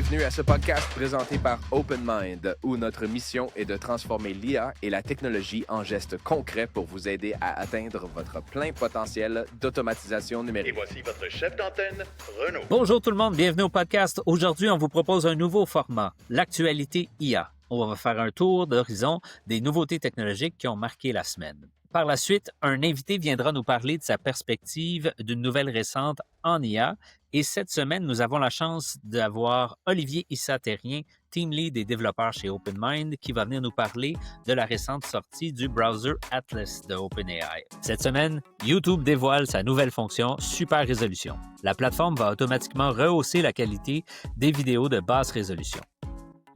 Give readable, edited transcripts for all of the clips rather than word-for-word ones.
Bienvenue à ce podcast présenté par OpenMind, où notre mission est de transformer l'IA et la technologie en gestes concrets pour vous aider à atteindre votre plein potentiel d'automatisation numérique. Et voici votre chef d'antenne, Renaud. Bonjour tout le monde, bienvenue au podcast. Aujourd'hui, on vous propose un nouveau format, l'actualité IA. On va faire un tour d'horizon des nouveautés technologiques qui ont marqué la semaine. Par la suite, un invité viendra nous parler de sa perspective d'une nouvelle récente en IA. Et cette semaine, nous avons la chance d'avoir Olivier Issa-Terrien, Team Lead et développeur chez OpenMind, qui va venir nous parler de la récente sortie du browser Atlas de OpenAI. Cette semaine, YouTube dévoile sa nouvelle fonction Super Résolution. La plateforme va automatiquement rehausser la qualité des vidéos de basse résolution.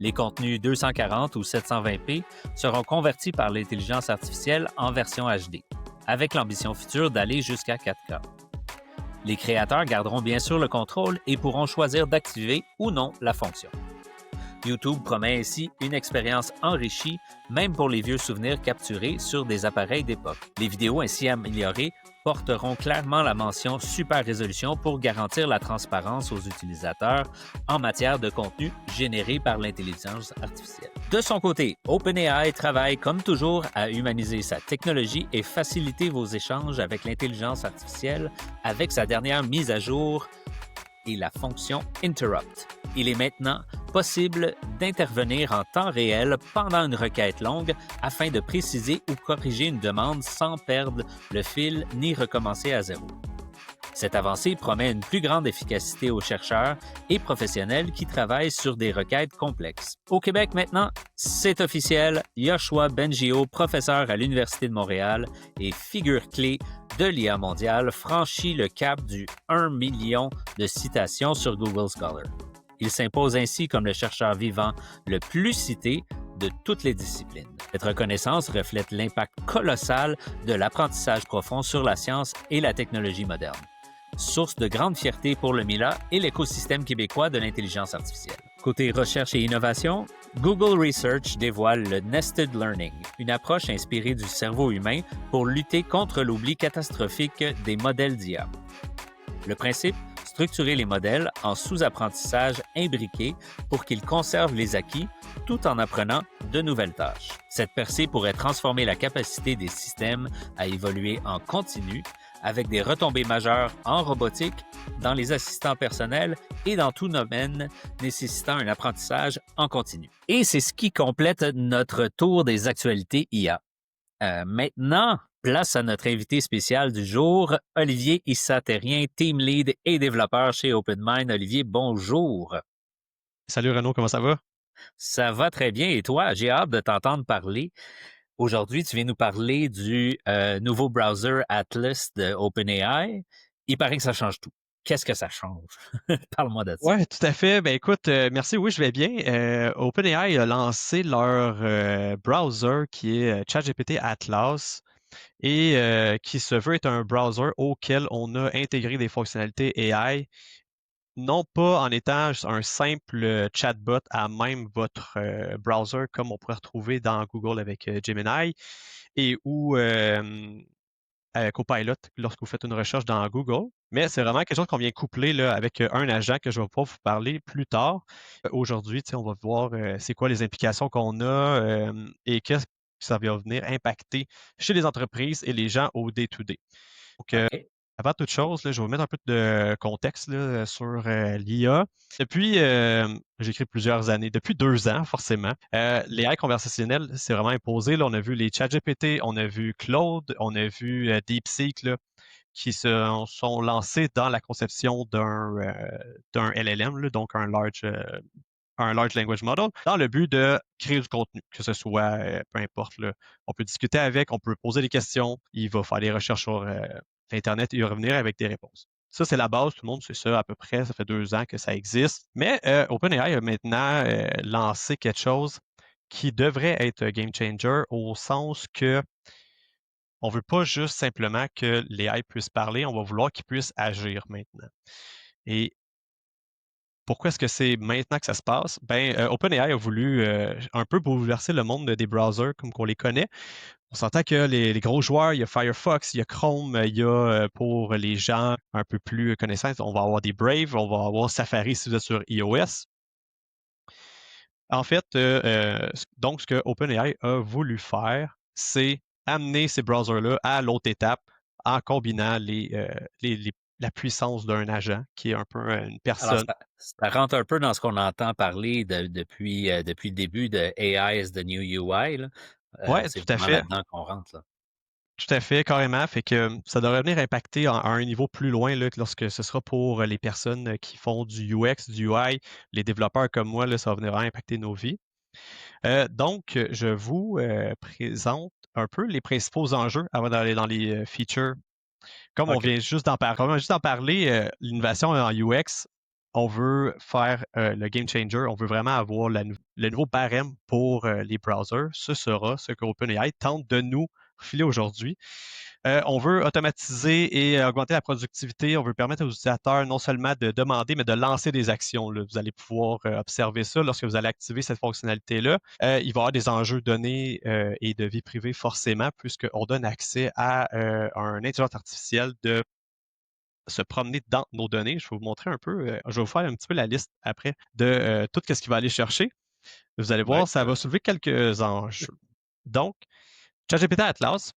Les contenus 240 ou 720p seront convertis par l'intelligence artificielle en version HD, avec l'ambition future d'aller jusqu'à 4K. Les créateurs garderont bien sûr le contrôle et pourront choisir d'activer ou non la fonction. YouTube promet ainsi une expérience enrichie, même pour les vieux souvenirs capturés sur des appareils d'époque. Les vidéos ainsi améliorées porteront clairement la mention Super Résolution pour garantir la transparence aux utilisateurs en matière de contenu généré par l'intelligence artificielle. De son côté, OpenAI travaille comme toujours à humaniser sa technologie et faciliter vos échanges avec l'intelligence artificielle avec sa dernière mise à jour et la fonction Interrupt. Il est maintenant possible d'intervenir en temps réel pendant une requête longue afin de préciser ou corriger une demande sans perdre le fil ni recommencer à zéro. Cette avancée promet une plus grande efficacité aux chercheurs et professionnels qui travaillent sur des requêtes complexes. Au Québec maintenant, c'est officiel, Yoshua Bengio, professeur à l'Université de Montréal et figure clé de l'IA mondiale, franchit le cap du 1 million de citations sur Google Scholar. Il s'impose ainsi comme le chercheur vivant le plus cité de toutes les disciplines. Cette reconnaissance reflète l'impact colossal de l'apprentissage profond sur la science et la technologie moderne. Source de grande fierté pour le MILA et l'écosystème québécois de l'intelligence artificielle. Côté recherche et innovation, Google Research dévoile le Nested Learning, une approche inspirée du cerveau humain pour lutter contre l'oubli catastrophique des modèles d'IA. Le principe, structurer les modèles en sous-apprentissage imbriqué pour qu'ils conservent les acquis tout en apprenant de nouvelles tâches. Cette percée pourrait transformer la capacité des systèmes à évoluer en continu avec des retombées majeures en robotique, dans les assistants personnels et dans tout domaine nécessitant un apprentissage en continu. Et c'est ce qui complète notre tour des actualités IA. Maintenant, place à notre invité spécial du jour, Olivier Issa-Terrien, Team Lead et développeur chez OpenMind. Olivier, bonjour. Salut Renaud, comment ça va? Ça va très bien et toi? J'ai hâte de t'entendre parler. Aujourd'hui, tu viens nous parler du nouveau browser Atlas de OpenAI. Il paraît que ça change tout. Qu'est-ce que ça change? Parle-moi de ça. Ouais, tout à fait. Ben écoute, merci, oui, je vais bien. OpenAI a lancé leur browser qui est ChatGPT Atlas et qui se veut être un browser auquel on a intégré des fonctionnalités AI, non pas en étant un simple chatbot à même votre browser comme on pourrait retrouver dans Google avec Gemini et ou Copilot lorsque vous faites une recherche dans Google. Mais c'est vraiment quelque chose qu'on vient coupler là, avec un agent que je vais pouvoir vous parler plus tard. Aujourd'hui, on va voir c'est quoi les implications qu'on a et qu'est-ce que ça va venir impacter chez les entreprises et les gens au day-to-day. Donc, OK. avant toute chose, là, je vais vous mettre un peu de contexte là, sur l'IA. Depuis, j'ai écrit plusieurs années, depuis 2 ans forcément, l'AI conversationnelle s'est vraiment imposé. Là, on a vu les ChatGPT, on a vu Claude, on a vu DeepSeek là, qui sont lancés dans la conception d'un LLM, là, donc un large language model, dans le but de créer du contenu, que ce soit, peu importe, là, on peut discuter avec, on peut poser des questions, il va faire des recherches sur Internet et il va revenir avec des réponses. Ça, c'est la base, tout le monde sait ça à peu près, ça fait 2 ans que ça existe. Mais OpenAI a maintenant lancé quelque chose qui devrait être un game changer au sens que on veut pas juste simplement que l'AI puisse parler, on va vouloir qu'il puisse agir maintenant. Et pourquoi est-ce que c'est maintenant que ça se passe? Ben, OpenAI a voulu un peu bouleverser le monde des browsers comme qu'on les connaît. On s'entend que les gros joueurs, il y a Firefox, il y a Chrome, il y a pour les gens un peu plus connaissants, on va avoir des Brave, on va avoir Safari si vous êtes sur iOS. En fait, donc ce que OpenAI a voulu faire, c'est amener ces browsers-là à l'autre étape en combinant la puissance d'un agent qui est un peu une Alors, personne. ça rentre un peu dans ce qu'on entend parler depuis le début de AI is the new UI, là. Ouais, C'est tout à vraiment fait. là-dedans qu'on rentre, là. Tout à fait, carrément. Fait que ça devrait venir impacter à un niveau plus loin là, que lorsque ce sera pour les personnes qui font du UX, du UI, les développeurs comme moi, là, ça va venir impacter nos vies. Donc, je vous présente un peu les principaux enjeux avant d'aller dans les features. Comme on OK. vient juste d'en parler, l'innovation en UX, on veut faire le game changer, on veut vraiment avoir le nouveau barème pour les browsers. Ce sera ce que OpenAI tente de nous filer aujourd'hui. On veut automatiser et augmenter la productivité. On veut permettre aux utilisateurs non seulement de demander, mais de lancer des actions, là. Vous allez pouvoir observer ça lorsque vous allez activer cette fonctionnalité-là. Il va y avoir des enjeux de données et de vie privée forcément, puisqu'on donne accès à un intelligence artificielle de se promener dans nos données. Je vais vous montrer un peu, je vais vous faire un petit peu la liste après de tout ce qu'il va aller chercher. Vous allez Ouais. voir, ça va soulever quelques enjeux. Donc, ChatGPT Atlas,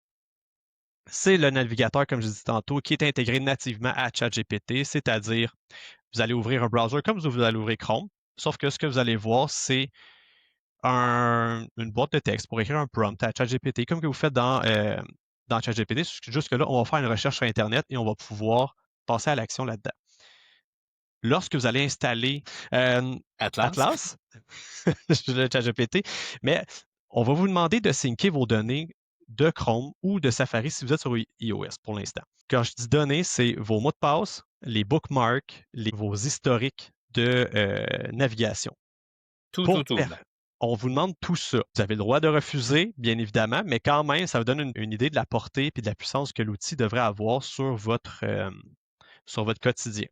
c'est le navigateur, comme je disais tantôt, qui est intégré nativement à ChatGPT, c'est-à-dire, vous allez ouvrir un browser comme vous allez ouvrir Chrome, sauf que ce que vous allez voir, c'est une boîte de texte pour écrire un prompt à ChatGPT, comme que vous faites dans ChatGPT. Jusque là, on va faire une recherche sur Internet et on va pouvoir passer à l'action là-dedans. Lorsque vous allez installer Atlas? Atlas, le ChatGPT, mais on va vous demander de syncer vos données de Chrome ou de Safari si vous êtes sur iOS pour l'instant. Quand je dis données, c'est vos mots de passe, les bookmarks, vos historiques de navigation. Tout, là. On vous demande tout ça. Vous avez le droit de refuser, bien évidemment, mais quand même, ça vous donne une idée de la portée et de la puissance que l'outil devrait avoir sur votre quotidien.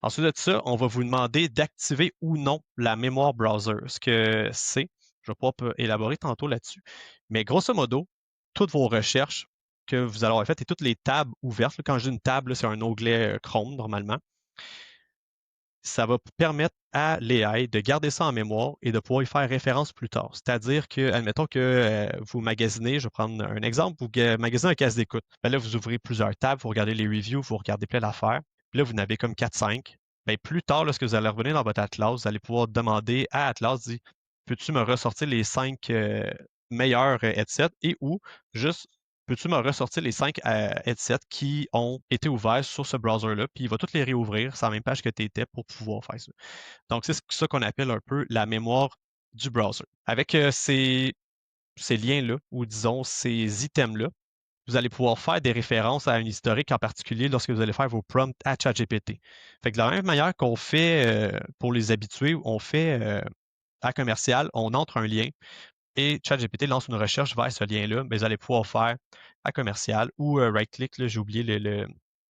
Ensuite de ça, on va vous demander d'activer ou non la mémoire browser. Ce que c'est, je vais pouvoir élaborer tantôt là-dessus. Mais grosso modo, toutes vos recherches que vous allez avoir faites et toutes les tables ouvertes, quand je dis une table, c'est un onglet Chrome normalement, ça va permettre à l'AI de garder ça en mémoire et de pouvoir y faire référence plus tard. C'est-à-dire que, admettons que vous magasinez, je vais prendre un exemple, vous magasinez un casque d'écoute. Ben là, vous ouvrez plusieurs tables, vous regardez les reviews, vous regardez plein d'affaires. Puis là, vous n'avez comme 4-5. Ben, plus tard, lorsque vous allez revenir dans votre Atlas, vous allez pouvoir demander à Atlas, peux-tu me ressortir les 5 meilleurs headsets et ou juste peux-tu me ressortir les 5 headsets qui ont été ouverts sur ce browser-là, puis il va toutes les réouvrir sur la même page que tu étais pour pouvoir faire ça. Donc, c'est ça qu'on appelle un peu la mémoire du browser. Avec ces liens-là, ou disons ces items-là, vous allez pouvoir faire des références à un historique en particulier lorsque vous allez faire vos prompts à ChatGPT. Fait que de la même manière qu'on fait pour les habitués, on fait à commercial, on entre un lien et ChatGPT lance une recherche vers ce lien-là, mais vous allez pouvoir faire à commercial ou right-click, là, j'ai oublié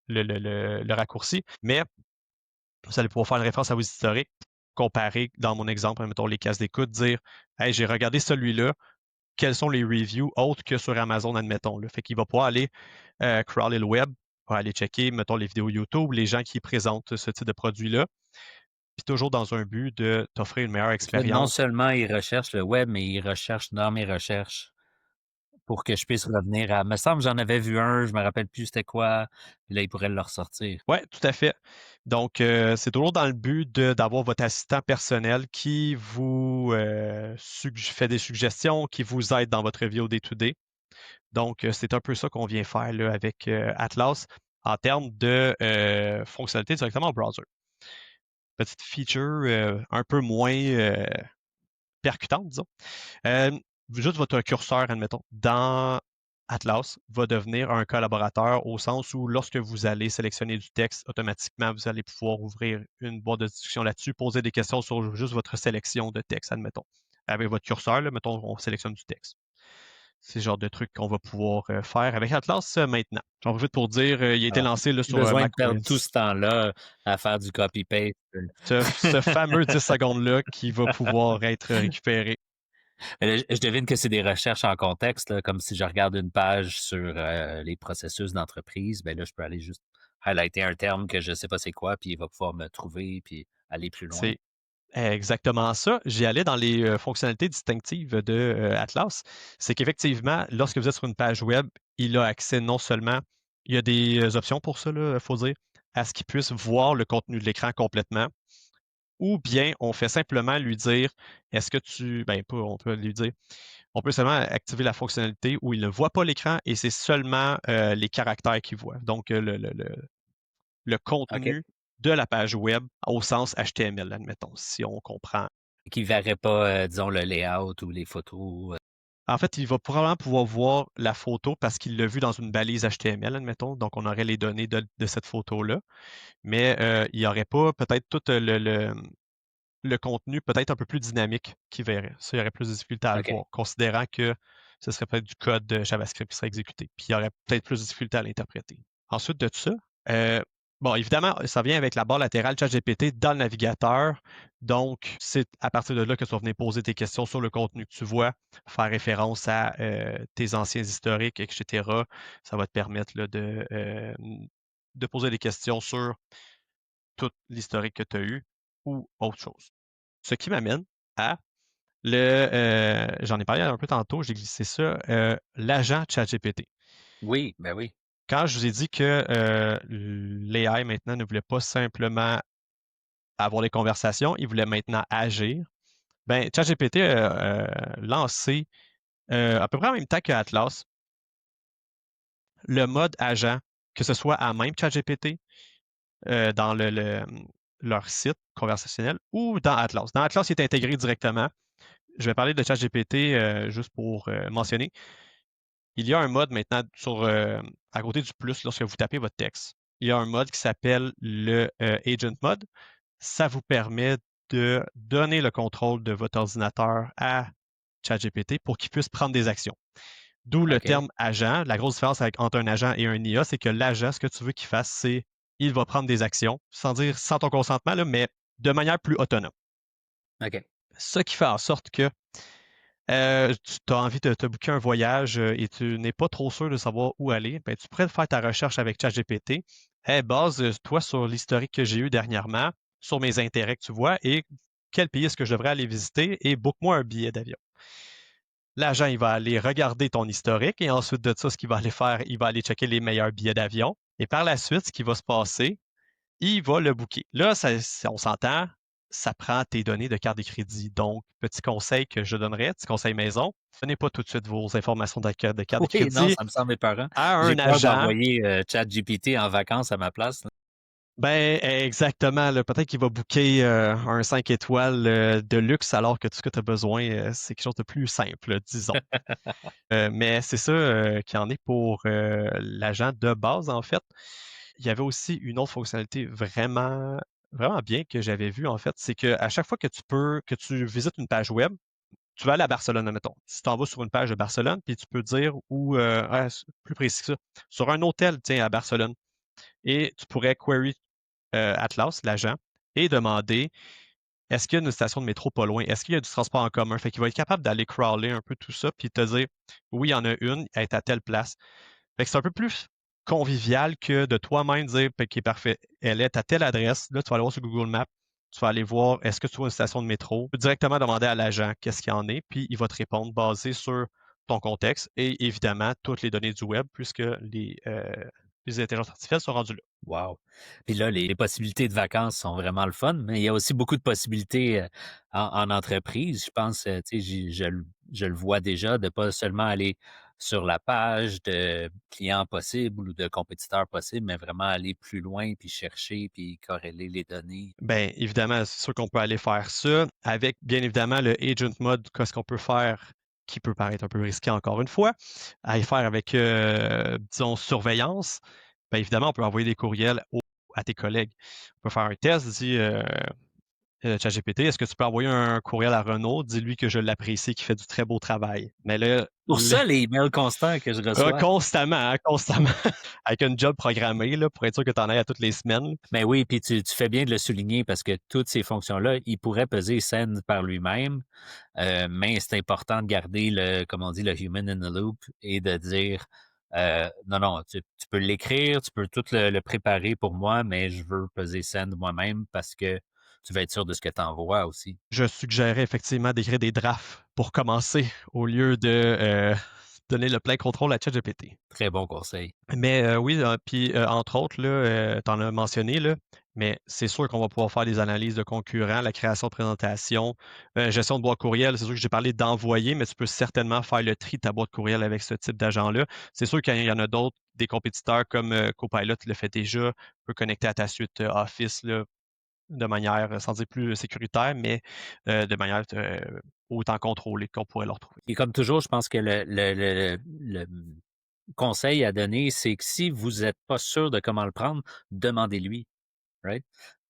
le raccourci, mais vous allez pouvoir faire une référence à vos historiques, comparer, dans mon exemple, mettons les cases d'écoute, dire hey, j'ai regardé celui-là, quels sont les reviews autres que sur Amazon, admettons. Là. Fait qu'il va pouvoir aller crawler le web, pour aller checker, mettons, les vidéos YouTube, les gens qui présentent ce type de produit-là, puis toujours dans un but de t'offrir une meilleure Là, non expérience. seulement il recherche le web, mais il recherche dans mes recherches pour que je puisse revenir à. Me semble que j'en avais vu un, je me rappelle plus c'était quoi. Puis là, il pourrait le ressortir. Oui, tout à fait. Donc, c'est toujours dans le but d'avoir votre assistant personnel qui vous fait des suggestions, qui vous aide dans votre vie au day-to-day. Donc, c'est un peu ça qu'on vient faire là, avec Atlas en termes de fonctionnalité directement au browser. Petite feature un peu moins percutante, disons. Euh, Juste votre curseur, admettons, dans Atlas va devenir un collaborateur au sens où lorsque vous allez sélectionner du texte, automatiquement, vous allez pouvoir ouvrir une boîte de discussion là-dessus, poser des questions sur juste votre sélection de texte, admettons. Avec votre curseur, là, mettons, on sélectionne du texte. C'est le genre de truc qu'on va pouvoir faire avec Atlas maintenant. J'en profite pour dire, il a été Alors, lancé là, plus sur besoin de perdre tout macOS. ce temps-là à faire du copy-paste. Ce fameux 10 secondes-là qui va pouvoir être récupéré. Mais là, je devine que c'est des recherches en contexte, là, comme si je regarde une page sur les processus d'entreprise, ben là, je peux aller juste highlighter un terme que je ne sais pas c'est quoi, puis il va pouvoir me trouver, puis aller plus loin. C'est Exactement ça. J'y allais dans les fonctionnalités distinctives de Atlas. C'est qu'effectivement, lorsque vous êtes sur une page web, il a accès non seulement, il y a des options pour ça, il faut dire, à ce qu'il puisse voir le contenu de l'écran complètement, ou bien on fait simplement lui dire, est-ce que ben pas, on peut lui dire, on peut seulement activer la fonctionnalité où il ne voit pas l'écran et c'est seulement les caractères qu'il voit. Donc, le OK. contenu de la page web au sens HTML, admettons, si on comprend. Qui ne verrait pas, disons, le layout ou les photos. En fait, il va probablement pouvoir voir la photo parce qu'il l'a vu dans une balise HTML, admettons. Donc, on aurait les données de cette photo-là. Mais il n'y aurait pas peut-être tout le contenu peut-être un peu plus dynamique qu'il verrait. Ça, il y aurait plus de difficulté à le OK. voir, considérant que ce serait peut-être du code de JavaScript qui serait exécuté. Puis il y aurait peut-être plus de difficulté à l'interpréter. Ensuite de ça, euh, bon, évidemment, ça vient avec la barre latérale ChatGPT dans le navigateur. Donc, c'est à partir de là que tu vas venir poser tes questions sur le contenu que tu vois, faire référence à tes anciens historiques, etc. Ça va te permettre là, de poser des questions sur tout l'historique que tu as eu ou autre chose. Ce qui m'amène à j'en ai parlé un peu tantôt, j'ai glissé ça, l'agent ChatGPT. Oui, ben oui. Quand je vous ai dit que l'AI maintenant ne voulait pas simplement avoir des conversations, il voulait maintenant agir, ben ChatGPT a lancé à peu près en même temps que Atlas le mode agent, que ce soit à même ChatGPT, dans leur site conversationnel ou dans Atlas. Dans Atlas, il est intégré directement. Je vais parler de ChatGPT juste pour mentionner. Il y a un mode maintenant à côté du plus lorsque vous tapez votre texte. Il y a un mode qui s'appelle le Agent Mode. Ça vous permet de donner le contrôle de votre ordinateur à ChatGPT pour qu'il puisse prendre des actions. D'où le OK. terme agent. La grosse différence entre un agent et un IA, c'est que l'agent, ce que tu veux qu'il fasse, c'est il va prendre des actions, sans dire sans ton consentement, là, mais de manière plus autonome. OK. Ce qui fait en sorte que tu as envie de te booker un voyage et tu n'es pas trop sûr de savoir où aller, ben, tu pourrais faire ta recherche avec ChatGPT. Hey, base-toi sur l'historique que j'ai eu dernièrement, sur mes intérêts que tu vois et quel pays est-ce que je devrais aller visiter et book-moi un billet d'avion. L'agent, il va aller regarder ton historique et ensuite de ça, ce qu'il va aller faire, il va aller checker les meilleurs billets d'avion. Et par la suite, ce qui va se passer, il va le booker. Là, on s'entend, ça prend tes données de carte de crédit. Donc, petit conseil que je donnerais, petit conseil maison, donnez pas tout de suite vos informations de carte de Oui, non, crédit ça me semble épeurant. à J'ai un peur agent. d'envoyer ChatGPT en vacances à ma place, là. Ben, exactement. Là, peut-être qu'il va booker un 5 étoiles de luxe alors que tout ce que tu as besoin, c'est quelque chose de plus simple, disons. Mais c'est ça qui en est pour l'agent de base, en fait. Il y avait aussi une autre fonctionnalité vraiment, vraiment bien que j'avais vue, en fait, c'est qu'à chaque fois que tu visites une page web, tu vas aller à Barcelone, admettons. Si tu t'en vas sur une page de Barcelone, puis tu peux dire où, plus précis que ça, sur un hôtel, tiens, à Barcelone, et tu pourrais query Atlas, l'agent, et demander est-ce qu'il y a une station de métro pas loin? Est-ce qu'il y a du transport en commun? Fait qu'il va être capable d'aller crawler un peu tout ça, puis te dire oui, il y en a une, elle est à telle place. Fait que c'est un peu plus convivial que de toi-même dire OK, parfait, elle est à telle adresse. Là, tu vas aller voir sur Google Maps, tu vas aller voir est-ce que tu vois une station de métro. Tu peux directement demander à l'agent qu'est-ce qu'il y en est, puis il va te répondre basé sur ton contexte et évidemment toutes les données du web, puisque les intelligences artificielles sont rendues là. Wow! Puis là, les possibilités de vacances sont vraiment le fun, mais il y a aussi beaucoup de possibilités en entreprise. Je pense, tu sais, je le vois déjà, de pas seulement aller sur la page de clients possibles ou de compétiteurs possibles, mais vraiment aller plus loin, puis chercher, puis corréler les données. Bien, évidemment, c'est sûr qu'on peut aller faire ça avec, bien évidemment, le agent mode, qu'est-ce qu'on peut faire qui peut paraître un peu risqué encore une fois, à y faire avec, disons, surveillance. Bien évidemment, on peut envoyer des courriels à tes collègues. On peut faire un test, dit ChatGPT, est-ce que tu peux envoyer un courriel à Renaud? Dis-lui que je l'apprécie, qu'il fait du très beau travail. Mais là, Pour ça, les emails constants que je reçois. constamment, hein, constamment, avec un job programmé là, pour être sûr que tu en aies à toutes les semaines. Mais oui, puis tu fais bien de le souligner parce que toutes ces fonctions-là, il pourrait peser send par lui-même, mais c'est important de garder comme on dit, le human in the loop et de dire non, non, tu peux l'écrire, tu peux tout le préparer pour moi, mais je veux peser send moi-même parce que tu vas être sûr de ce que tu envoies aussi. Je suggérais effectivement d'écrire des drafts pour commencer au lieu de donner le plein contrôle à ChatGPT. Très bon conseil. Mais oui, puis entre autres, tu en as mentionné, là, mais c'est sûr qu'on va pouvoir faire des analyses de concurrents, la création de présentations, gestion de boîte courriel. C'est sûr que j'ai parlé d'envoyer, mais tu peux certainement faire le tri de ta boîte courriel avec ce type d'agent-là. C'est sûr qu'il y en a d'autres, des compétiteurs comme Copilot le fait déjà, peut connecter à ta suite Office là, de manière, sans dire plus sécuritaire, mais de manière autant contrôlée qu'on pourrait le retrouver. Et comme toujours, je pense que le conseil à donner, c'est que si vous n'êtes pas sûr de comment le prendre, demandez-lui. Right?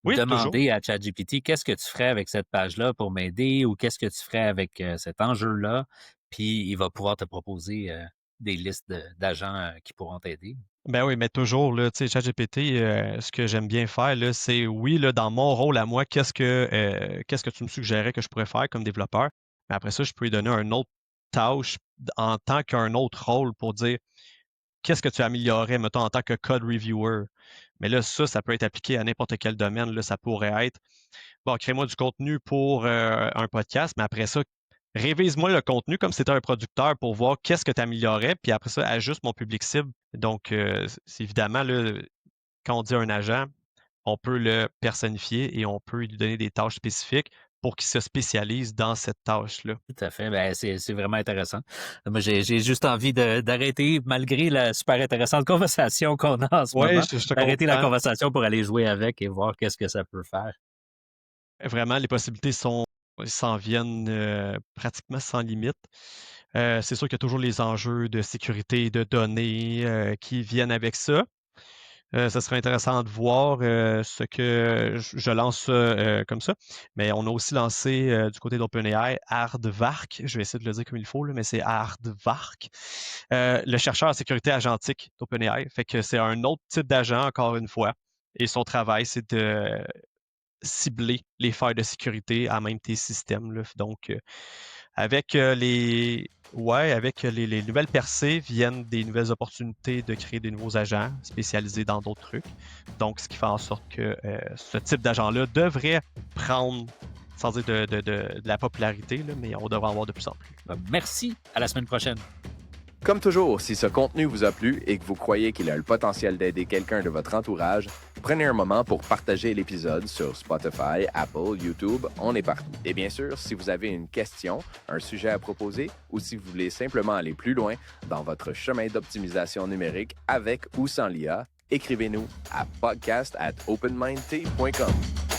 Oui, toujours. Demandez à ChatGPT qu'est-ce que tu ferais avec cette page-là pour m'aider ou qu'est-ce que tu ferais avec cet enjeu-là. Puis il va pouvoir te proposer des listes d'agents qui pourront t'aider. Ben oui, mais toujours, là, tu sais, ChatGPT, ce que j'aime bien faire, là, c'est oui, là, dans mon rôle à moi, qu'est-ce que tu me suggérais que je pourrais faire comme développeur? Mais après ça, je peux lui donner un autre tâche en tant qu'un autre rôle pour dire qu'est-ce que tu améliorerais, mettons, en tant que code reviewer. Mais là, ça peut être appliqué à n'importe quel domaine. Là, ça pourrait être, bon, crée-moi du contenu pour un podcast, mais après ça, révise-moi le contenu comme si c'était un producteur pour voir qu'est-ce que tu améliorais, puis après ça, ajuste mon public cible. Donc, c'est évidemment, là, quand on dit un agent, on peut le personnifier et on peut lui donner des tâches spécifiques pour qu'il se spécialise dans cette tâche-là. Tout à fait. Ben, c'est vraiment intéressant. Moi, j'ai juste envie d'arrêter, malgré la super intéressante conversation qu'on a en ce Oui, moment, je te d'arrêter la comprends. conversation pour aller jouer avec et voir qu'est-ce que ça peut faire. Vraiment, les possibilités s'en viennent pratiquement sans limite. C'est sûr qu'il y a toujours les enjeux de sécurité de données qui viennent avec ça. Ça serait intéressant de voir ce que je lance comme ça. Mais on a aussi lancé du côté d'OpenAI Aardvark. Je vais essayer de le dire comme il faut, là, mais c'est Aardvark. Le chercheur en sécurité agentique d'OpenAI. Fait que c'est un autre type d'agent, encore une fois. Et son travail, c'est de cibler les failles de sécurité à même tes systèmes. Là. Donc, avec les nouvelles percées viennent des nouvelles opportunités de créer des nouveaux agents spécialisés dans d'autres trucs. Donc, ce qui fait en sorte que ce type d'agent-là devrait prendre, sans dire de la popularité, là, mais on devrait en avoir de plus en plus. Merci. À la semaine prochaine. Comme toujours, si ce contenu vous a plu et que vous croyez qu'il a le potentiel d'aider quelqu'un de votre entourage, prenez un moment pour partager l'épisode sur Spotify, Apple, YouTube, on est partout. Et bien sûr, si vous avez une question, un sujet à proposer ou si vous voulez simplement aller plus loin dans votre chemin d'optimisation numérique avec ou sans l'IA, écrivez-nous à podcast@openmindt.com.